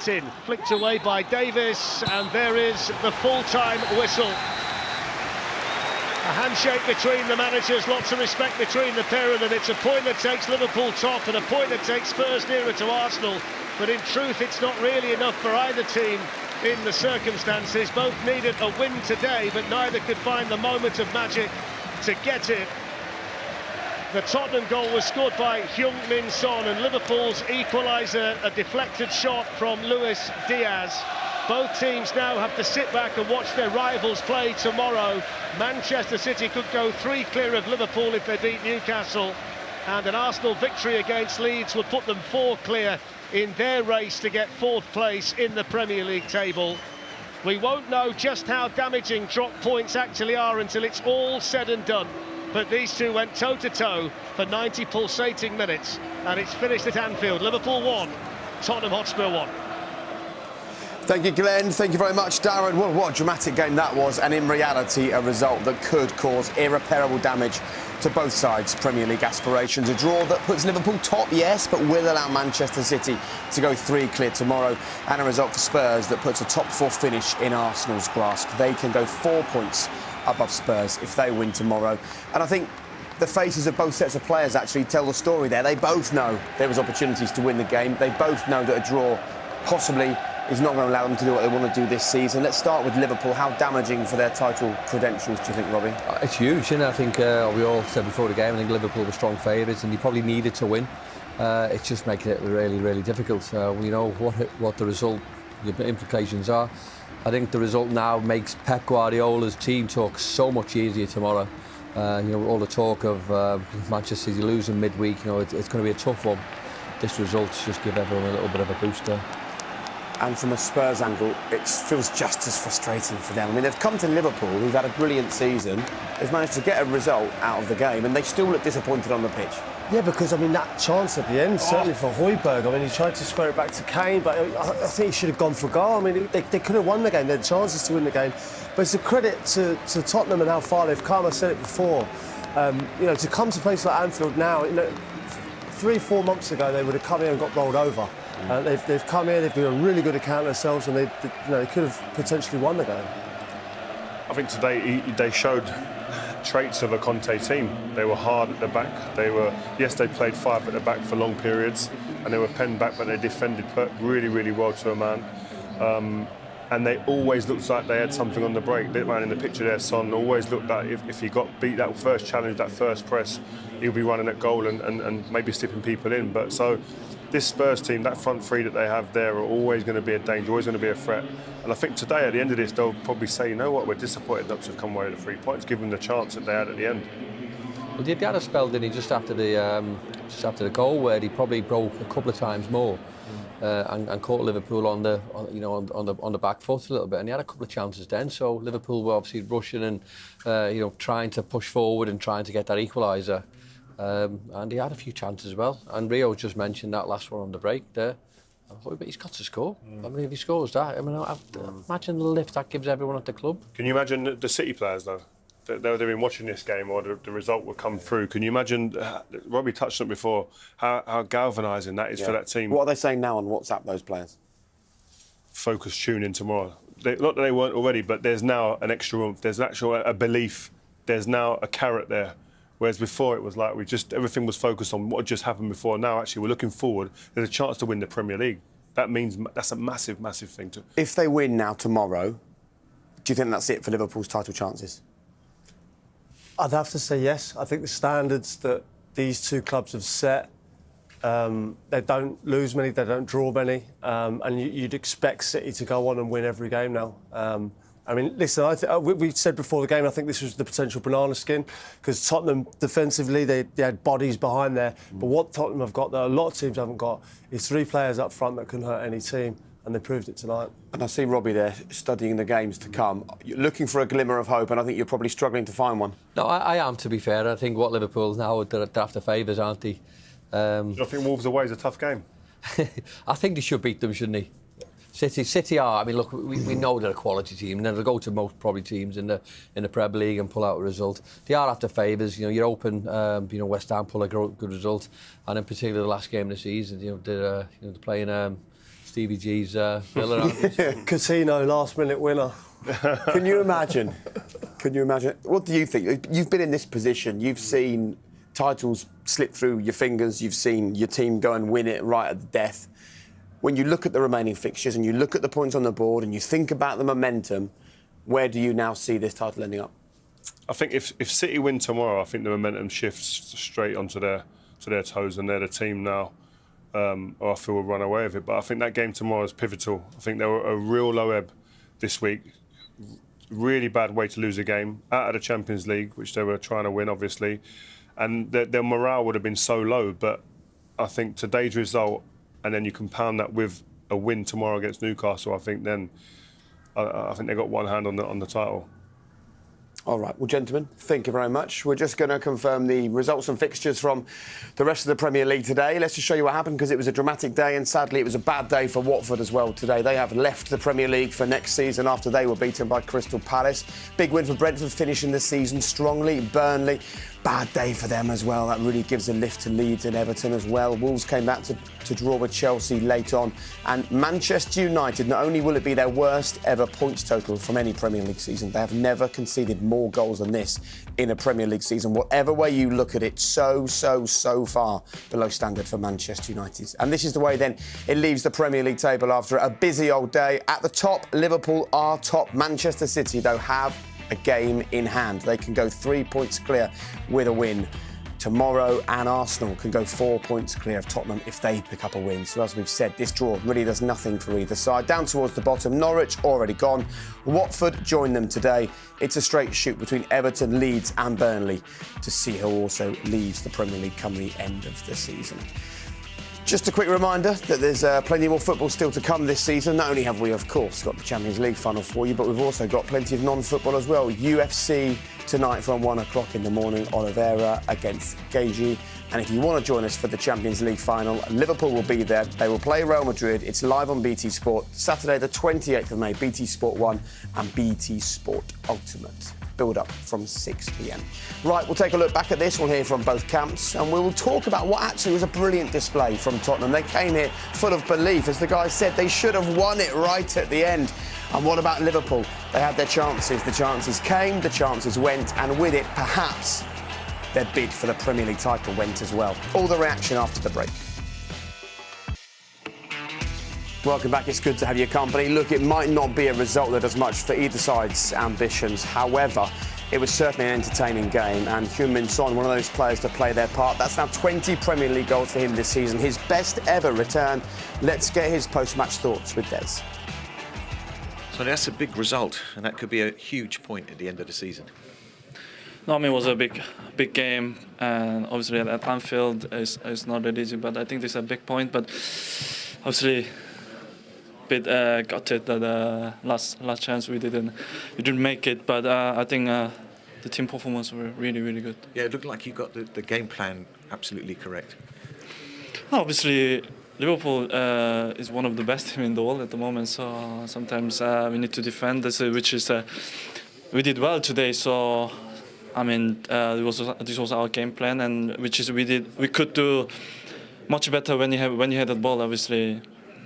it in. Flicked away by Davis, and there is the full-time whistle. A handshake between the managers, lots of respect between the pair of them. It's a point that takes Liverpool top and a point that takes Spurs nearer to Arsenal. But in truth, it's not really enough for either team in the circumstances. Both needed a win today, but neither could find the moment of magic to get it. The Tottenham goal was scored by Heung-min Son, and Liverpool's equaliser, a deflected shot from Luis Diaz. Both teams now have to sit back and watch their rivals play tomorrow. Manchester City could go 3 clear of Liverpool if they beat Newcastle, and an Arsenal victory against Leeds would put them 4 clear in their race to get 4th place in the Premier League table. We won't know just how damaging drop points actually are until it's all said and done. But these two went toe-to-toe for 90 pulsating minutes, and it's finished at Anfield. Liverpool 1, Tottenham Hotspur 1. Thank you, Glenn. Thank you very much, Darren. Well, what a dramatic game that was, and in reality, a result that could cause irreparable damage to both sides' Premier League aspirations. A draw that puts Liverpool top, yes, but will allow Manchester City to go 3 clear tomorrow, and a result for Spurs that puts a top 4 finish in Arsenal's grasp. They can go 4 points above Spurs if they win tomorrow. And I think the faces of both sets of players actually tell the story there. They both know there was opportunities to win the game. They both know that a draw possibly is not going to allow them to do what they want to do this season. Let's start with Liverpool. How damaging for their title credentials do you think, Robbie? It's huge, and I think we all said before the game, I think Liverpool were strong favourites and they probably needed to win. It's just making it really, really difficult. We know what the result, the implications are. I think the result now makes Pep Guardiola's team talk so much easier tomorrow. All the talk of Manchester City losing midweek, it's going to be a tough one. This result's just give everyone a little bit of a booster. And from a Spurs angle, it feels just as frustrating for them. I mean, they've come to Liverpool, who've had a brilliant season. They've managed to get a result out of the game, and they still look disappointed on the pitch. Yeah, because, I mean, that chance at the end, certainly for Højbjerg, I mean, he tried to square it back to Kane, but I think he should have gone for a goal. I mean, they could have won the game. They had chances to win the game. But it's a credit to Tottenham and how far they've come. I said it before. To come to a place like Anfield now, 3-4 months ago, they would have come here and got rolled over. They've come here, they've been a really good account of themselves, and they could have potentially won the game. I think today they showed traits of a Conte team. They were hard at the back. They played 5 at the back for long periods, and they were penned back, but they defended really, really well to a man. And they always looked like they had something on the break. That man in the picture there, Son, always looked like if he got beat that first challenge, that first press, he'll be running at goal and maybe slipping people in. But so this Spurs team, that front three that they have there are always going to be a danger, always going to be a threat. And I think today, at the end of this, they'll probably say, you know what, we're disappointed not to have come away with the 3 points, given the chance that they had at the end. Well, they had a spell, didn't he, just after the goal, where he probably broke a couple of times more. And caught Liverpool on the back foot a little bit, and he had a couple of chances then. So Liverpool were obviously rushing and trying to push forward and trying to get that equaliser. And he had a few chances as well. And Rio just mentioned that last one on the break there. But he's got to score. I mean, if he scores that, imagine the lift that gives everyone at the club. Can you imagine the City players though? They've been watching this game, or the result will come through. Can you imagine, Robbie touched on it before, how galvanising that is for that team? What are they saying now on WhatsApp, those players? Focus, tune in tomorrow. Not that they weren't already, but there's now an extra oomph. There's a belief. There's now a carrot there. Whereas before it was like everything was focused on what had just happened before. Now actually we're looking forward. There's a chance to win the Premier League. That means that's a massive, massive thing to. If they win now tomorrow, do you think that's it for Liverpool's title chances? I'd have to say yes. I think the standards that these two clubs have set, they don't lose many, they don't draw many, and you'd expect City to go on and win every game now. I mean, listen, we said before the game, I think this was the potential banana skin, because Tottenham, defensively, they had bodies behind there. But what Tottenham have got that a lot of teams haven't got is 3 players up front that can hurt any team, and they proved it tonight. And I see Robbie there studying the games to come. You're looking for a glimmer of hope, and I think you're probably struggling to find one. No, I am, to be fair. I think what Liverpool now, they're after favours, aren't they? I think Wolves away is a tough game. I think they should beat them, shouldn't they? City are. I mean, look, we know they're a quality team, and they'll go to most probably teams in the Premier League and pull out a result. They are after favours. You're open. West Ham pull a good result, and in particular the last game of the season, they're playing Stevie G's Villa, aren't you? Casino last-minute winner. Can you imagine? Can you imagine? What do you think? You've been in this position. You've seen titles slip through your fingers. You've seen your team go and win it right at the death. When you look at the remaining fixtures and you look at the points on the board and you think about the momentum, where do you now see this title ending up? I think if City win tomorrow, I think the momentum shifts straight onto their toes, and they're the team now. Or I feel we'll run away with it. But I think that game tomorrow is pivotal. I think they were a real low ebb this week. Really bad way to lose a game out of the Champions League, which they were trying to win, obviously. And their morale would have been so low. But I think today's result, and then you compound that with a win tomorrow against Newcastle, I think then I think they got one hand on the title. All right, well, gentlemen, thank you very much. We're just going to confirm the results and fixtures from the rest of the Premier League today. Let's just show you what happened, because it was a dramatic day, and sadly it was a bad day for Watford as well today. They have left the Premier League for next season after they were beaten by Crystal Palace. Big win for Brentford, finishing the season strongly. Burnley, bad day for them as well. That really gives a lift to Leeds and Everton as well. Wolves came back to draw with Chelsea late on. And Manchester United, not only will it be their worst ever points total from any Premier League season, they have never conceded more goals than this in a Premier League season. Whatever way you look at it, so far below standard for Manchester United. And this is the way then it leaves the Premier League table after a busy old day. At the top, Liverpool are top. Manchester City, though, have a game in hand. They can go 3 points clear with a win tomorrow, and Arsenal can go 4 points clear of Tottenham if they pick up a win. So as we've said, this draw really does nothing for either side. Down towards the bottom, Norwich already gone. Watford join them today. It's a straight shoot between Everton, Leeds and Burnley to see who also leaves the Premier League come the end of the season. Just a quick reminder that there's plenty more football still to come this season. Not only have we, of course, got the Champions League final for you, but we've also got plenty of non-football as well. UFC tonight from 1 o'clock in the morning, Oliveira against Gaethje. And if you want to join us for the Champions League final, Liverpool will be there. They will play Real Madrid. It's live on BT Sport, Saturday the 28th of May, BT Sport 1 and BT Sport Ultimate. Build up from 6 p.m. Right, we'll take a look back at this. We'll hear from both camps and we will talk about what actually was a brilliant display from Tottenham. They came here full of belief. As the guys said, they should have won it right at the end. And what about Liverpool? They had their chances. The chances came, the chances went, and with it, perhaps, their bid for the Premier League title went as well. All the reaction after the break. Welcome back, it's good to have your company. Look, it might not be a result that does much for either side's ambitions. However, it was certainly an entertaining game, and Heung-min Son, one of those players to play their part. That's now 20 Premier League goals for him this season, his best ever return. Let's get his post-match thoughts with Des. So that's a big result, and that could be a huge point at the end of the season. No, I mean, it was a big game, and obviously at Anfield is not that easy, but I think this is a big point. But obviously, bit gutted that last chance we didn't make it, but I think the team performance were really good. Yeah, it looked like you got the game plan absolutely correct. Obviously, Liverpool is one of the best teams in the world at the moment, so sometimes we need to defend this, which is we did well today. So I mean, this was our game plan, and we could do much better when you had the ball. Obviously,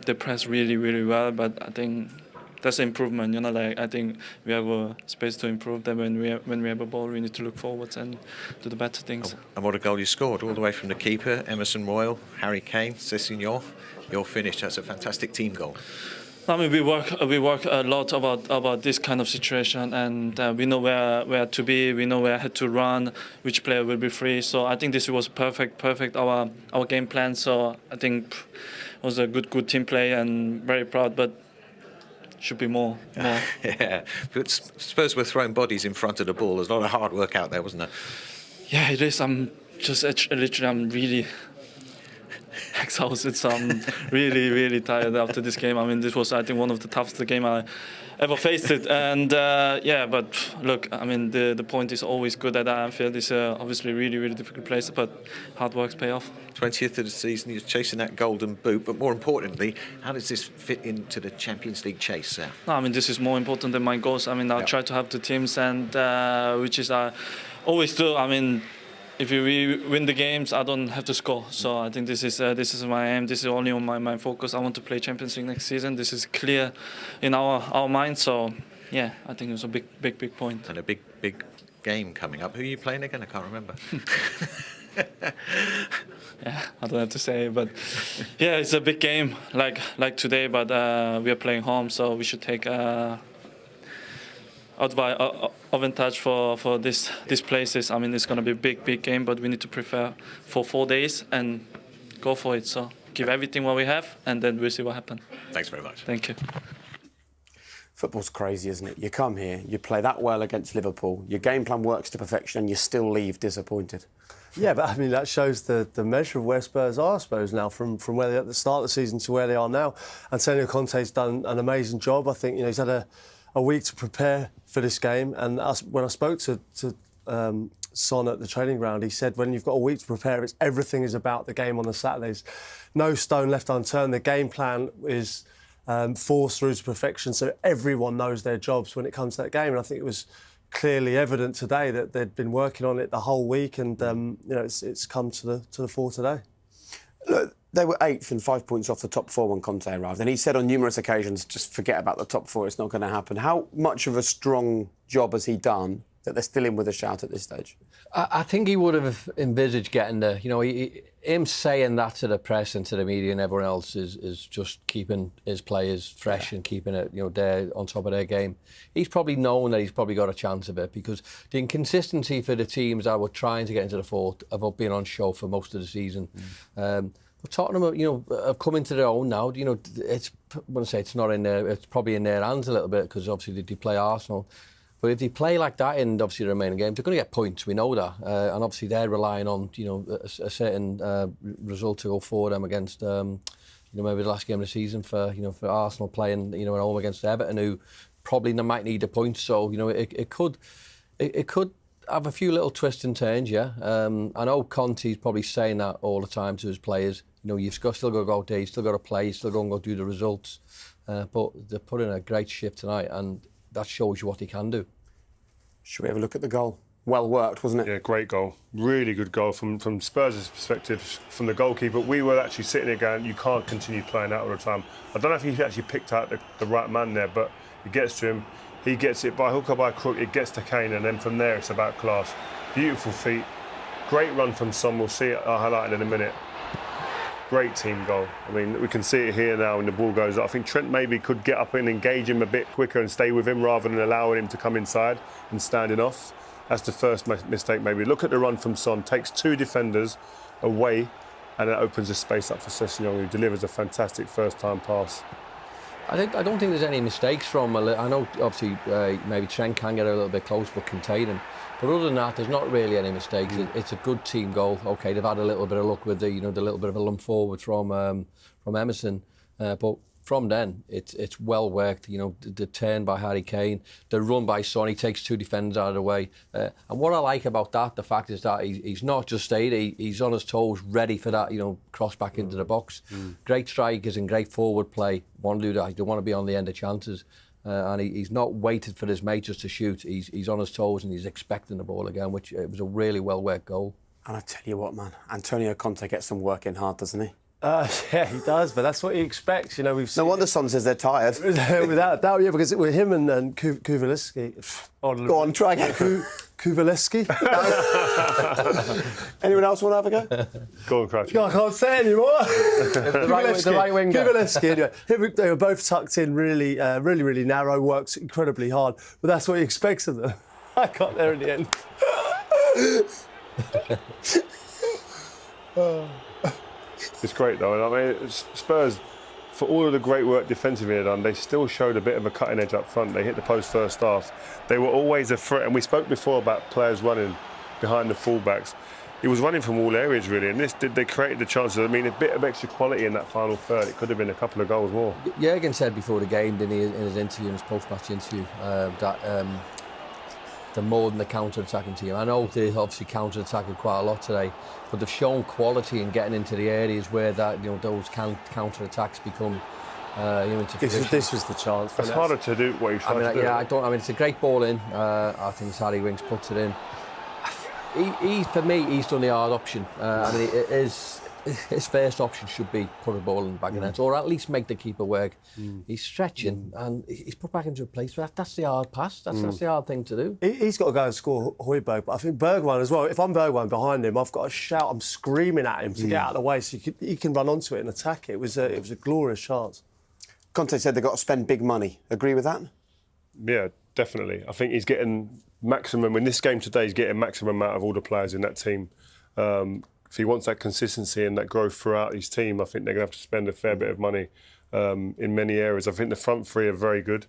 they press really well, but I think that's an improvement. You know, like I think we have a space to improve. Then when we have a ball, we need to look forwards and do the better things. And what a goal you scored, all the way from the keeper, Emerson Royal, Harry Kane, Sessegnon. Your finish, that's a fantastic team goal. I mean, we work a lot about this kind of situation, and we know where to be. We know where to run, which player will be free. So I think this was perfect our game plan. So I think it was a good team play, and very proud, but should be more. Yeah, but Spurs were throwing bodies in front of the ball. There's a lot of hard work out there, wasn't there? Yeah, it is. I'm really exhausted, so I'm really tired after this game. I mean, this was, I think, one of the toughest game I ever faced it. And yeah, but look, I mean, the point is always good at Anfield. It's obviously really difficult place, but hard work's pay off. 20th of the season, you're chasing that golden boot, but more importantly, how does this fit into the Champions League chase? No, I mean, this is more important than my goals. I mean, I try to help the teams, and which is I always do. I mean, if we win the games, I don't have to score. So I think this is my aim. This is only on my focus. I want to play Champions League next season. This is clear in our mind. So yeah, I think it was a big point. And a big game coming up. Who are you playing again? I can't remember. Yeah, I don't have to say, but yeah, it's a big game like today. But we are playing home, so we should take advantage for these places. I mean, it's going to be a big game, but we need to prepare for 4 days and go for it. So give everything what we have, and then we'll see what happens. Thanks very much. Thank you. Football's crazy, isn't it? You come here, you play that well against Liverpool, your game plan works to perfection, and you still leave disappointed. Yeah, but I mean, that shows the measure of where Spurs are, I suppose, now, from where they are at the start of the season to where they are now. Antonio Conte's done an amazing job. I think, he's had a week to prepare for this game. And when I spoke to Son at the training ground, he said, when you've got a week to prepare, everything is about the game on the Saturdays. No stone left unturned. The game plan is forced through to perfection, so everyone knows their jobs when it comes to that game. And I think it was clearly evident today that they'd been working on it the whole week, and it's come to the fore today. Look, they were 8th and 5 points off the top 4 when Conte arrived, and he said on numerous occasions, just forget about the top 4, it's not going to happen. How much of a strong job has he done that they're still in with a shout at this stage? I think he would have envisaged getting there. Him saying that to the press and to the media and everyone else is just keeping his players fresh and keeping it, there on top of their game. He's probably known that he's probably got a chance of it, because the inconsistency for the teams that were trying to get into the fourth have been on show for most of the season. But Tottenham, have come into their own now. It's, I wouldn't say it's not in their, it's probably in their hands a little bit, because obviously they play Arsenal. But if they play like that in obviously the remaining games, they're going to get points. We know that, and obviously they're relying on a certain result to go for them against maybe the last game of the season for Arsenal playing at home against Everton, who probably might need a point. So it could have a few little twists and turns. Yeah, I know Conte's probably saying that all the time to his players. You've still got to go out there, you've still got to play, you've still got to go do the results. But they're putting a great shift tonight, and that shows you what he can do. Should we have a look at the goal? Well worked, wasn't it? Yeah, great goal. Really good goal from Spurs' perspective, from the goalkeeper. We were actually sitting there going, you can't continue playing that all the time. I don't know if he actually picked out the right man there, but it gets to him. He gets it by hook or by crook, it gets to Kane, and then from there it's about class. Beautiful feet. Great run from Son. We'll see it highlighted in a minute. Great team goal. I mean, we can see it here now when the ball goes up. I think Trent maybe could get up and engage him a bit quicker and stay with him rather than allowing him to come inside and standing off. That's the first mistake maybe. Look at the run from Son. Takes 2 defenders away, and it opens the space up for Sessegnon, who delivers a fantastic first-time pass. I don't think there's any mistakes from. I know obviously maybe Trent can get a little bit close, but contain him. But other than that, there's not really any mistakes. It's a good team goal. Okay, they've had a little bit of luck with the little bit of a lump forward from Emerson, but from then it's well worked. The turn by Harry Kane, the run by Son, he takes 2 defenders out of the way. And what I like about that, the fact is that he's not just stayed. He's on his toes, ready for that. Cross back into the box. Great strikers and great forward play. Want to do that. They want to be on the end of chances. And he's not waited for his mate just to shoot. He's on his toes and he's expecting the ball again, which it was a really well worked goal. And I tell you what, man, Antonio Conte gets them working hard, doesn't he? Yeah, he does, but that's what he expects. We've seen. No wonder Son says they're tired. Without doubt, yeah, because with him and Kuvalevsky. Go on, try again. Kuvalevsky. Anyone else want to have a go? Go on, Crouch. I can't say it anymore. The right winger. Kuvalevsky, anyway. They were both tucked in really narrow, worked incredibly hard, but that's what he expects of them. I got there in the end. It's great though, and I mean, Spurs, for all of the great work defensively they've done, they still showed a bit of a cutting edge up front. They hit the post first half. They were always a threat, and we spoke before about players running behind the fullbacks. He was running from all areas really, and they created the chances. I mean, a bit of extra quality in that final third. It could have been a couple of goals more. Jurgen said before the game, didn't he, in his interview, in his post-match interview, that they're more than the counter-attacking team. I know they obviously counter-attacking quite a lot today, but they've shown quality in getting into the areas where that those counter-attacks become into this was the chance. It's harder to do what he's trying to do. Yeah, it's a great ball in. I think it's Harry Winks puts it in. For me, he's done the hard option. I mean, his first option should be put a ball in the back of the net, or at least make the keeper work. He's stretching and he's put back into a place. That's the hard pass. That's the hard thing to do. He's got to go and score Højbjerg, but I think Bergwijn as well. If I'm Bergwijn behind him, I've got to shout. I'm screaming at him to get out of the way so he can run onto it and attack it. It was a glorious chance. Conte said they've got to spend big money. Agree with that? Yeah, definitely. I think he's getting maximum in this game today. He's getting maximum out of all the players in that team. If he wants that consistency and that growth throughout his team, I think they're going to have to spend a fair bit of money in many areas. I think the front three are very good,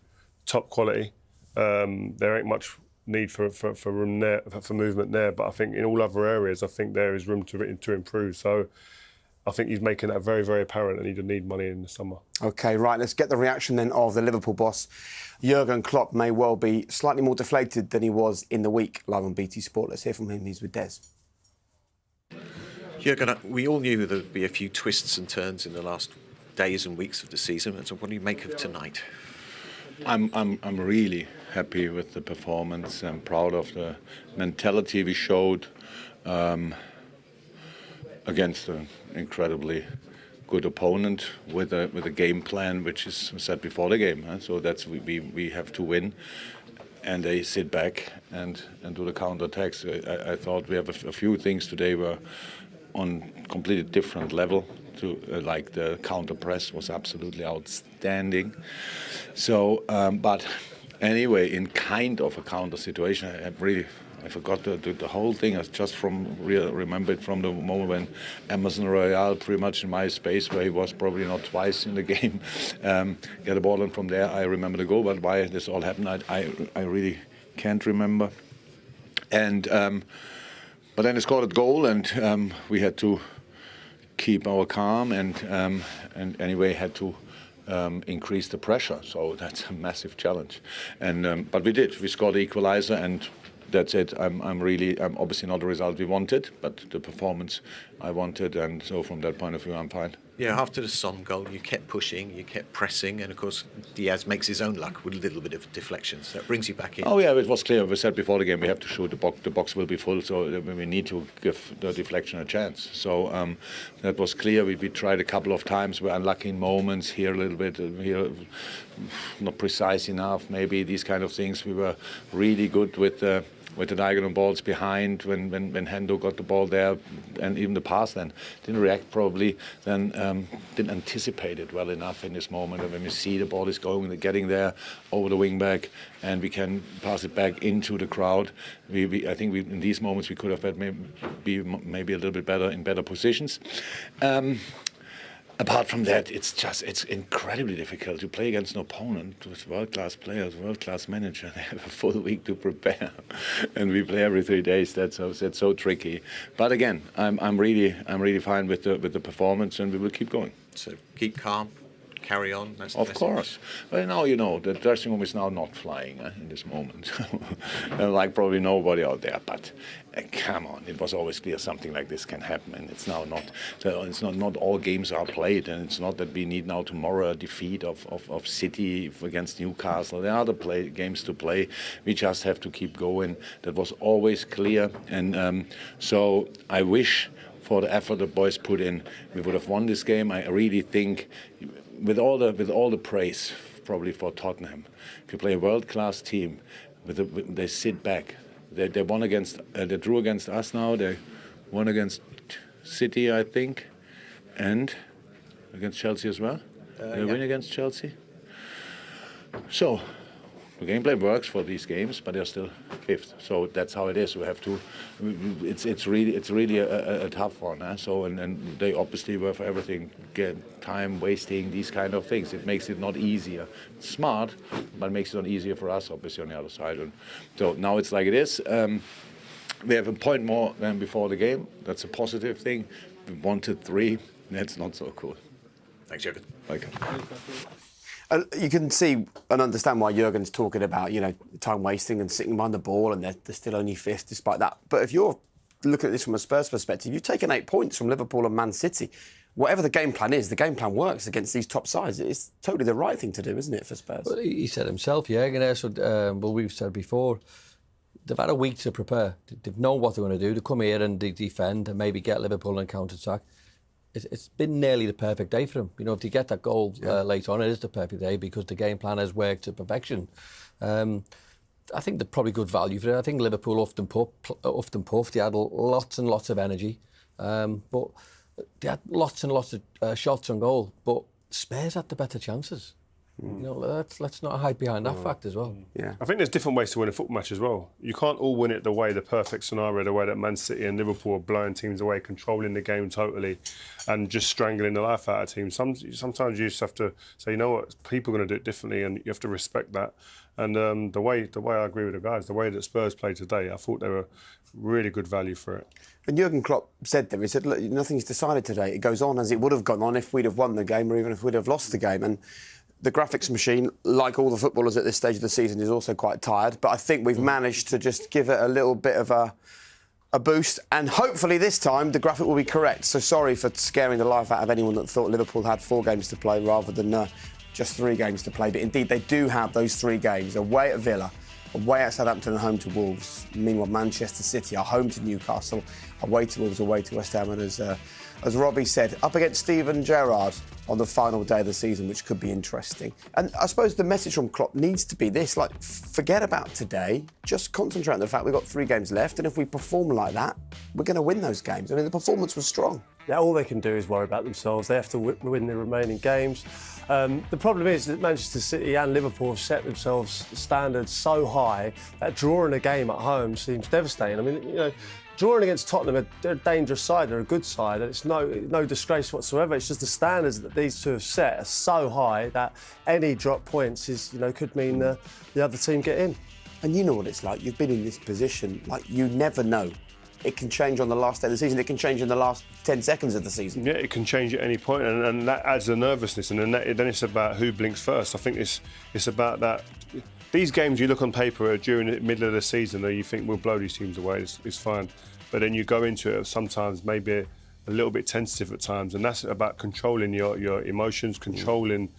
top quality. There ain't much need for room there, for movement there, but I think in all other areas, I think there is room to improve. So I think he's making that very, very apparent, and he'll need money in the summer. OK, right, let's get the reaction then of the Liverpool boss. Jurgen Klopp may well be slightly more deflated than he was in the week, live on BT Sport. Let's hear from him. He's with Des. Jurgen, we all knew there'd be a few twists and turns in the last days and weeks of the season. So what do you make of tonight? I'm really happy with the performance. I'm proud of the mentality we showed against an incredibly good opponent with a game plan which is set before the game. So that's we have to win, and they sit back and do the counter-attacks. I thought we have a few things today were on completely different level. Like the counter press was absolutely outstanding. So, but anyway, in kind of a counter situation, I forgot the whole thing. I just remembered from the moment when Emerson Royal, pretty much in my space where he was probably not twice in the game, get a ball, and from there I remember the goal. But why this all happened, I really can't remember. And but then they scored a goal, and we had to keep our calm, and anyway had to increase the pressure. So that's a massive challenge. And but we did. We scored the equalizer, and that's it. I'm obviously not the result we wanted, but the performance I wanted, and so from that point of view, I'm fine. Yeah, after the Son goal, you kept pushing, you kept pressing, and of course Diaz makes his own luck with a little bit of deflections. That brings you back in. Oh yeah, it was clear. We said before the game we have to shoot. The box will be full, so we need to give the deflection a chance. So that was clear. We tried a couple of times. We're unlucky in moments here a little bit, here not precise enough. Maybe these kind of things. We were really good with the diagonal balls behind when Hendo got the ball there, and even the pass then didn't react probably, then didn't anticipate it well enough in this moment. And when we see the ball is getting there over the wing back, and we can pass it back into the crowd, I think in these moments we could have had maybe a little bit better in better positions. Apart from that, it's incredibly difficult to play against an opponent with world-class players, world-class manager. They have a full week to prepare, and we play every 3 days. That's so tricky. But again, I'm really fine with the performance, and we will keep going. So keep calm, carry on. That's the of message. Course. Well, now you know the dressing room is now not flying in this moment, like probably nobody out there. But come on, it was always clear something like this can happen, and it's now not. So it's not all games are played, and it's not that we need now tomorrow a defeat of City against Newcastle. There are other games to play. We just have to keep going. That was always clear, and so I wish for the effort the boys put in, we would have won this game. I really think. With all the praise, probably for Tottenham, if you play a world-class team, they sit back. They won against, they drew against us now. They won against City, I think, and against Chelsea as well. They win against Chelsea. So the gameplay works for these games, but they're still fifth. So that's how it is. We have to. It's really a tough one. So and they obviously were for everything. Time wasting, these kind of things. It makes it not easier. It's smart, but it makes it not easier for us, obviously, on the other side. And so now it's like it is. We have a point more than before the game. That's a positive thing. We wanted 3. That's not so cool. Thanks, Jürgen. Welcome. You can see and understand why Jurgen's talking about, time wasting and sitting behind the ball, and they're still only 5th despite that. But if you're looking at this from a Spurs perspective, you've taken 8 points from Liverpool and Man City. Whatever the game plan is, the game plan works against these top sides. It's totally the right thing to do, isn't it, for Spurs? Well, he said himself, Jurgen, well, we've said before, they've had a week to prepare. They've known what they're going to do. They come here and they defend and maybe get Liverpool on counter-attack. It's been nearly the perfect day for them. You know, if they get that goal late on, it is the perfect day because the game plan has worked to perfection. I think they're probably good value for it. I think Liverpool often puff. They had lots and lots of energy, but they had lots and lots of shots on goal. But Spurs had the better chances. You know, let's not hide behind that fact as well. Yeah, I think there's different ways to win a football match as well. You can't all win it the perfect scenario, the way that Man City and Liverpool are blowing teams away, controlling the game totally, and just strangling the life out of teams. Sometimes you just have to say, you know what, people are going to do it differently, and you have to respect that. And the way I agree with the guys, the way that Spurs played today, I thought they were really good value for it. And Jurgen Klopp said there, he said, look, nothing's decided today. It goes on as it would have gone on if we'd have won the game or even if we'd have lost the game. And the graphics machine, like all the footballers at this stage of the season, is also quite tired. But I think we've managed to just give it a little bit of a boost. And hopefully this time the graphic will be correct. So sorry for scaring the life out of anyone that thought Liverpool had 4 games to play rather than just 3 games to play. But indeed, they do have those 3 games. Away at Villa, away at Southampton and home to Wolves. Meanwhile, Manchester City are home to Newcastle, away to Wolves, away to West Ham. And as Robbie said, up against Steven Gerrard on the final day of the season, which could be interesting. And I suppose the message from Klopp needs to be this, like, forget about today, just concentrate on the fact we've got 3 games left, and if we perform like that, we're going to win those games. I mean, the performance was strong. Yeah, all they can do is worry about themselves. They have to win the remaining games. The problem is that Manchester City and Liverpool have set themselves standards so high that drawing a game at home seems devastating. I mean, you know, drawing against Tottenham, they're a dangerous side, they're a good side, and it's no disgrace whatsoever. It's just the standards that these two have set are so high that any drop points could mean the other team get in. And you know what it's like. You've been in this position. Like, you never know. It can change on the last day of the season. It can change in the last 10 seconds of the season. Yeah, it can change at any point, and that adds a nervousness. And then it's about who blinks first. I think it's about that. These games you look on paper during the middle of the season, and you think we'll blow these teams away. It's fine, but then you go into it sometimes maybe a little bit tentative at times, and that's about controlling your emotions, controlling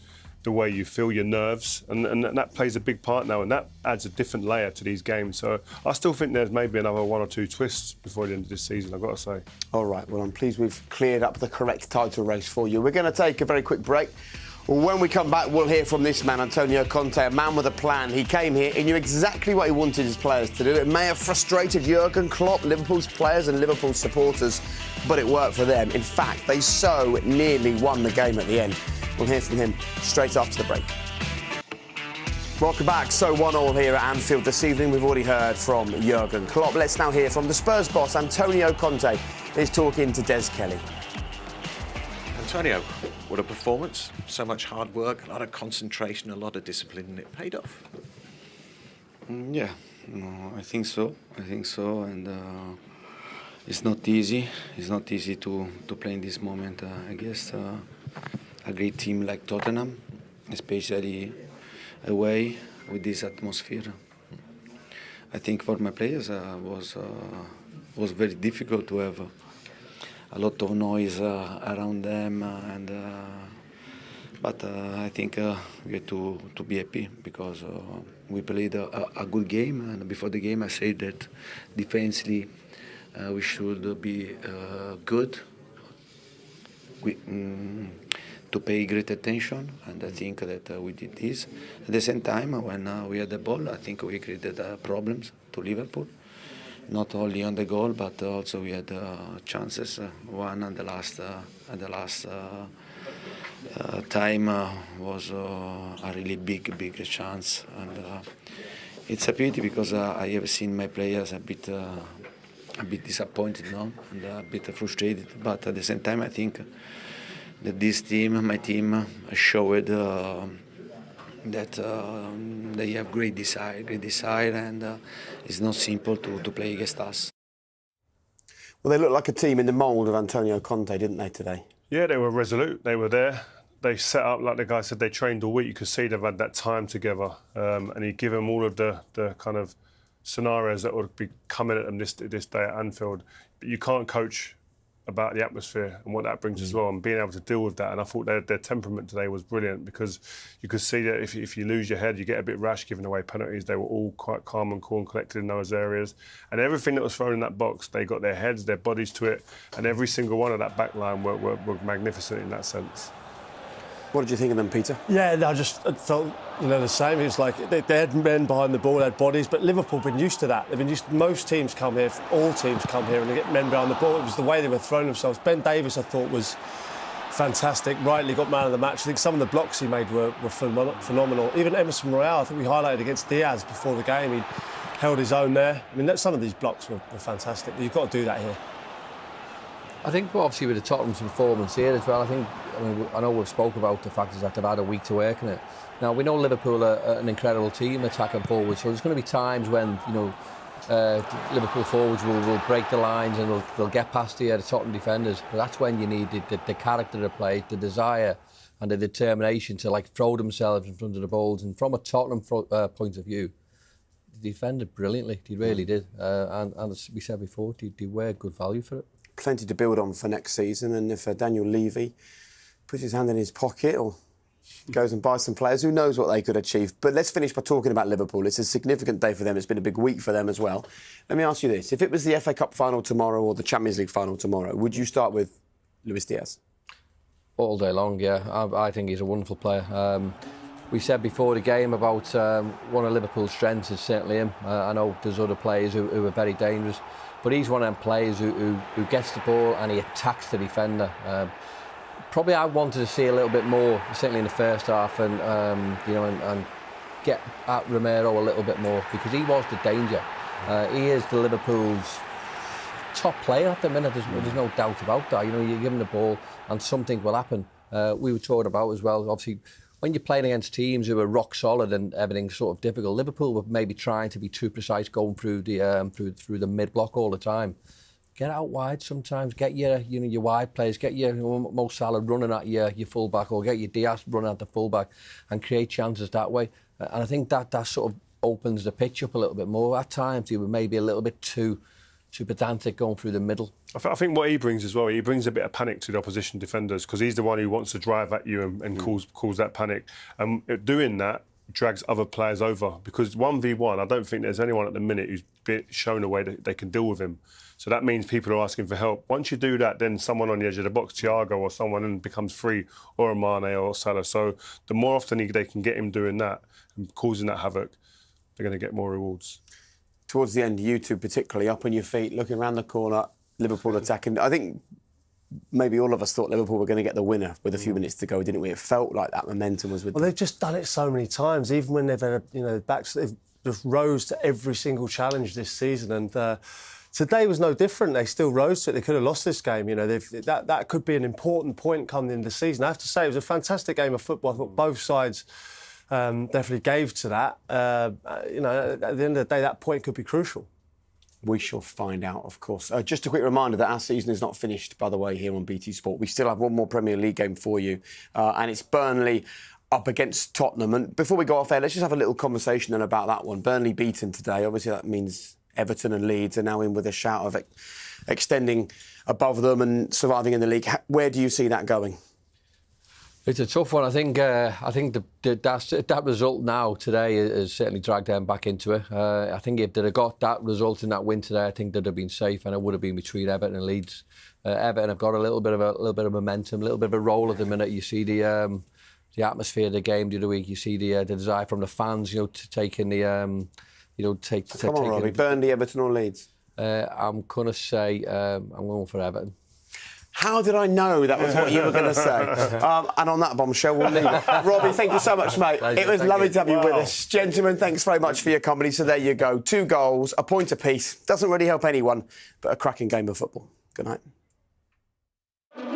the way you feel, your nerves, and that plays a big part now, and that adds a different layer to these games. So I still think there's maybe another 1 or 2 twists before the end of this season, I've got to say. All right, well, I'm pleased we've cleared up the correct title race for you. We're going to take a very quick break. When we come back, we'll hear from this man, Antonio Conte, a man with a plan. He came here, he knew exactly what he wanted his players to do. It may have frustrated Jurgen Klopp, Liverpool's players and Liverpool's supporters, but it worked for them. In fact, they so nearly won the game at the end. We'll hear from him straight after the break. Welcome back. So 1-1 here at Anfield this evening. We've already heard from Jurgen Klopp. Let's now hear from the Spurs boss, Antonio Conte. He's talking to Des Kelly. Antonio, what a performance. So much hard work, a lot of concentration, a lot of discipline, and it paid off. Yeah, I think so. And it's not easy. It's not easy to play in this moment against a great team like Tottenham, especially away with this atmosphere. I think for my players was very difficult to have a lot of noise around them, but I think we have to be happy because we played a good game, and before the game I said that defensively we should be good. To pay great attention, and I think that we did this. At the same time, when we had the ball, I think we created problems to Liverpool, not only on the goal, but also we had chances. One at the last time was a really big chance, and it's a pity because I have seen my players a bit disappointed now and a bit frustrated. But at the same time, I think that this team, my team, showed that they have great desire, and it's not simple to play against us. Well, they looked like a team in the mould of Antonio Conte, didn't they, today? Yeah, they were resolute. They were there. They set up, like the guy said, they trained all week. You could see they've had that time together. And he'd give them all of the kind of scenarios that would be coming at them this day at Anfield. But you can't coach about the atmosphere and what that brings as well, and being able to deal with that. And I thought their temperament today was brilliant, because you could see that if you lose your head, you get a bit rash giving away penalties. They were all quite calm and cool and collected in those areas. And everything that was thrown in that box, they got their heads, their bodies to it, and every single one of that back line were magnificent in that sense. What did you think of them, Peter? Yeah, I felt, the same. It was like they had men behind the ball, they had bodies, but Liverpool have been used to that. They've been used. Most teams come here, all teams come here, and they get men behind the ball. It was the way they were throwing themselves. Ben Davies, I thought, was fantastic. Rightly got man of the match. I think some of the blocks he made were phenomenal. Even Emerson Royale, I think we highlighted against Diaz before the game. He held his own there. I mean, some of these blocks were fantastic. But you've got to do that here. I think obviously with the Tottenham's performance here as well, I know we've spoke about the fact that they've had a week to work in it. Now we know Liverpool are an incredible team attacking forward, so there's going to be times when Liverpool forwards will break the lines and they'll get past the Tottenham defenders. But that's when you need the character of play, the desire and the determination to throw themselves in front of the balls. And from a Tottenham point of view, they defended brilliantly. They really did, and as we said before, they were good value for it. Plenty to build on for next season, and if Daniel Levy puts his hand in his pocket or goes and buys some players, who knows what they could achieve. But let's finish by talking about Liverpool. It's a significant day for them. It's been a big week for them as well. Let me ask you this. If it was the FA Cup final tomorrow or the Champions League final tomorrow, would you start with Luis Diaz? All day long, yeah. I think he's a wonderful player. We said before the game about one of Liverpool's strengths is certainly him. I know there's other players who are very dangerous, but he's one of them players who gets the ball and he attacks the defender. Probably I wanted to see a little bit more, certainly in the first half, and get at Romero a little bit more, because he was the danger. He is the Liverpool's top player at the minute. There's no doubt about that. You give him the ball and something will happen. We were talking about as well, obviously, when you're playing against teams who are rock solid and everything's sort of difficult, Liverpool were maybe trying to be too precise going through the through the mid block all the time. Get out wide sometimes. Get your wide players. Get your Mo Salah running at your full back, or get your Diaz running at the full back, and create chances that way. And I think that sort of opens the pitch up a little bit more. At times, he were maybe a little bit too pedantic going through the middle. I think what he brings as well, he brings a bit of panic to the opposition defenders, because he's the one who wants to drive at you and cause that panic. And doing that drags other players over, because 1v1, I don't think there's anyone at the minute who's shown a way that they can deal with him. So that means people are asking for help. Once you do that, then someone on the edge of the box, Thiago or someone, becomes free, or a Mane or Salah. So the more often they can get him doing that and causing that havoc, they're going to get more rewards. Towards the end, you two particularly, up on your feet, looking around the corner, Liverpool attacking. I think maybe all of us thought Liverpool were going to get the winner with a few minutes to go, didn't we? It felt like that momentum was with them. Well, they've just done it so many times, even when they've had, backs, they've just rose to every single challenge this season. And today was no different. They still rose to it. They could have lost this game. That could be an important point coming into the season. I have to say, it was a fantastic game of football. I thought both sides definitely gave to that. At the end of the day, that point could be crucial. We shall find out, of course. Just a quick reminder that our season is not finished, by the way, here on BT Sport. We still have one more Premier League game for you, and it's Burnley up against Tottenham. And before we go off air, let's just have a little conversation then about that one. Burnley beaten today. Obviously, that means Everton and Leeds are now in with a shout of extending above them and surviving in the league. Where do you see that going? It's a tough one. I think that result now today has certainly dragged them back into it. I think if they'd have got that result in that win today, I think they'd have been safe, and it would have been between Everton and Leeds. Everton have got a little bit of momentum, a little bit of a roll at the minute. You see the atmosphere of the game the other week. You see the desire from the fans, to take in the Come on, Robbie. Burnley, Everton or Leeds? I'm going to say I'm going for Everton. How did I know that was what you were going to say? And on that bombshell, we'll leave it. Robbie, thank you so much, mate. It was lovely to have you with us. Gentlemen, thanks very much for your company. So there you go. 2 goals, a point apiece. Doesn't really help anyone, but a cracking game of football. Good night.